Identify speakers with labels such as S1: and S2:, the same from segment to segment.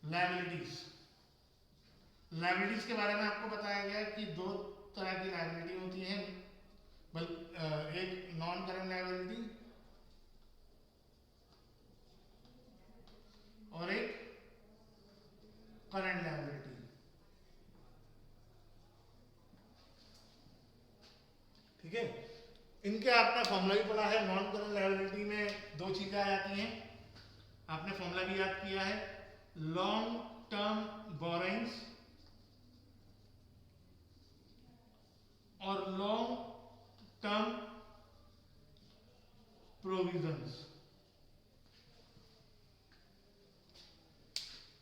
S1: Liabilities. Liabilities के बारे में आपको बताया गया कि दो तरह की लायबिलिटी होती है, एक नॉन करंट लायबिलिटी और एक करंट लायबिलिटी। ठीक है, इनके आपने फॉर्मूला भी पढ़ा है। नॉन करंट लायबिलिटी में दो चीजें आ जाती हैं, आपने फॉर्मूला भी याद किया है, लॉन्ग टर्म बोरोइंग्स और long term provisions.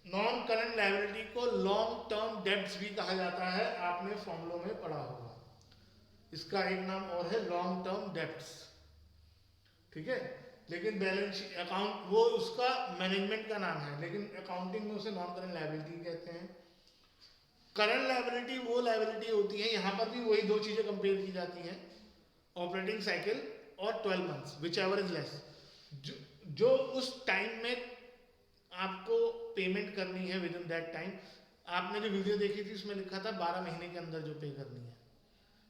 S1: Non current liability को लॉन्ग टर्म डेब्ट्स भी कहा जाता है, आपने फॉर्मूलों में पढ़ा होगा। इसका एक नाम और है लॉन्ग टर्म डेब्ट्स। ठीक है, लेकिन बैलेंस शीट अकाउंट वो उसका मैनेजमेंट का नाम है, लेकिन अकाउंटिंग में उसे नॉन करंट लायबिलिटी कहते हैं। करंट लायबिलिटी वो लायबिलिटी होती है, यहां पर भी वही दो चीजें कंपेयर की जाती हैं, ऑपरेटिंग साइकिल और 12 months which ever is less. जो उस टाइम में आपको पेमेंट करनी है विद इन दैट टाइम। आपने जो वीडियो देखी थी उसमें लिखा था 12 महीने के अंदर जो पे करनी है,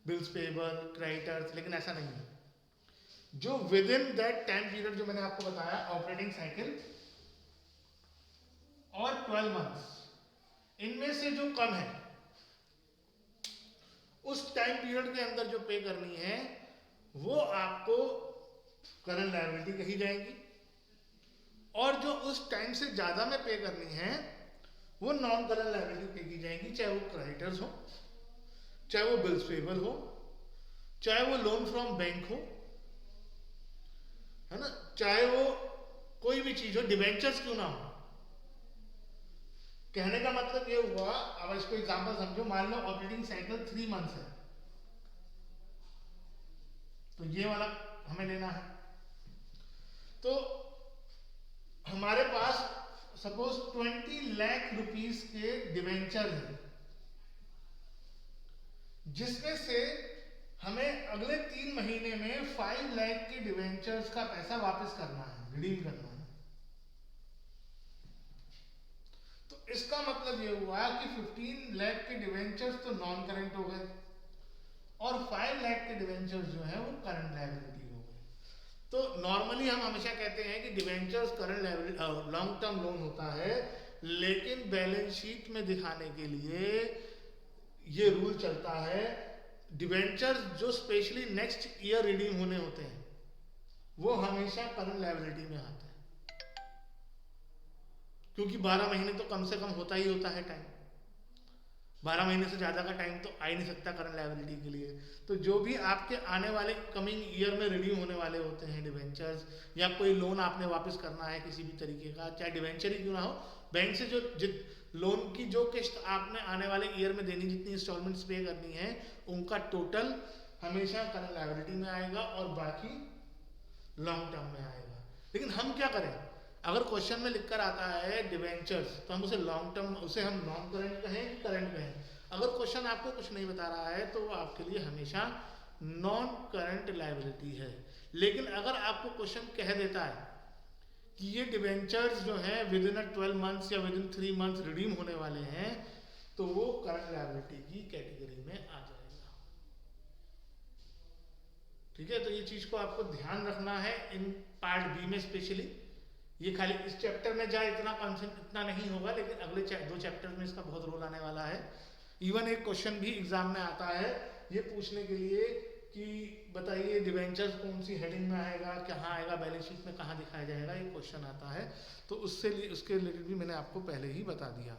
S1: बिल्स पेबल, क्रेडिटर्स, लेकिन ऐसा नहीं है। जो with in that time period जो मैंने आपको बताया, ऑपरेटिंग साइकिल और 12 मंथ्स, इनमें से जो कम है उस टाइम पीरियड के अंदर जो पे करनी है वो आपको करंट लायबिलिटी कही जाएगी, और जो उस टाइम से ज्यादा में पे करनी है वो नॉन करंट लायबिलिटी पे की जाएगी, चाहे वो क्रेडिटर्स हो, चाहे वो बिल्स पेबल हो, चाहे वो लोन फ्रॉम बैंक हो, है ना, चाहे वो कोई भी चीज हो, डिवेंचर्स क्यों ना हो। कहने का मतलब ये हुआ, अब इसको एग्जांपल समझो, मान लो ऑपरेटिंग साइकिल 3 मंथ्स है, तो ये वाला हमें लेना है। तो हमारे पास सपोज 20 लाख रुपीस के डिवेंचर है, जिसमें से हमें अगले 3 महीने में 5 लाख के डिवेंचर्स का पैसा वापस करना है, रिडीम करना है। तो इसका मतलब ये हुआ कि 15 लाख के डिवेंचर्स तो नॉन करंट हो गए और 5 लाख के डिवेंचर्स जो है वो करंट लायबिलिटी हो गए। तो नॉर्मली हम हमेशा कहते हैं कि debentures current liability long term loan होता है, लेकिन बैलेंस शीट में दिखाने के लिए ये रूल चलता है, डिवेंचर्स जो स्पेशली नेक्स्ट ईयर रिडीम होने होते हैं वो हमेशा करंट लायबिलिटी में आते हैं, क्योंकि 12 महीने तो कम से कम होता ही होता है टाइम, 12 महीने से ज्यादा का टाइम तो आ ही नहीं सकता करंट लायबिलिटी के लिए। तो जो भी आपके आने वाले कमिंग ईयर में रिडीम होने वाले होते हैं डिवेंचर्स, या कोई लोन आपने वापस करना है किसी भी तरीके का, चाहे डिवेंचर ही क्यों ना हो, बैंक से जो लोन की जो किस्त आपने आने वाले ईयर में देनी, जितनी इंस्टॉलमेंट्स पे करनी है, उनका टोटल हमेशा करंट लायबिलिटी में आएगा और बाकी लॉन्ग टर्म में आएगा। लेकिन हम क्या करें, अगर क्वेश्चन में लिखकर आता है डिवेंचर्स, तो हम उसे लॉन्ग टर्म, उसे हम नॉन करंट कहें कि करंट कहें। अगर क्वेश्चन आपको कुछ नहीं बता रहा है तो वो आपके लिए हमेशा नॉन करंट लायबिलिटी है। लेकिन अगर आपको क्वेश्चन कह देता है कि ये डिवेंचर्स जो हैं विद इन 12 मंथ्स या विद इन 3 मंथ्स रिडीम होने वाले हैं, तो वो करंट लायबिलिटी की कैटेगरी में आ जाएगा। ठीक है, तो ये चीज को आपको ध्यान रखना है इन पार्ट बी में स्पेशली। ये खाली इस चैप्टर में जाए इतना कॉन्सेप्ट इतना नहीं होगा, लेकिन अगले 2 चैप्टर में इसका बहुत रोल आने वाला है। इवन एक क्वेश्चन भी एग्जाम में आता है ये पूछने के लिए कि बताइए डिवेंचर्स कौन सी हेडिंग में आएगा, कहाँ आएगा, बैलेंस शीट में कहाँ दिखाया जाएगा, ये क्वेश्चन आता है। तो उसके रिलेटेड भी मैंने आपको पहले ही बता दिया।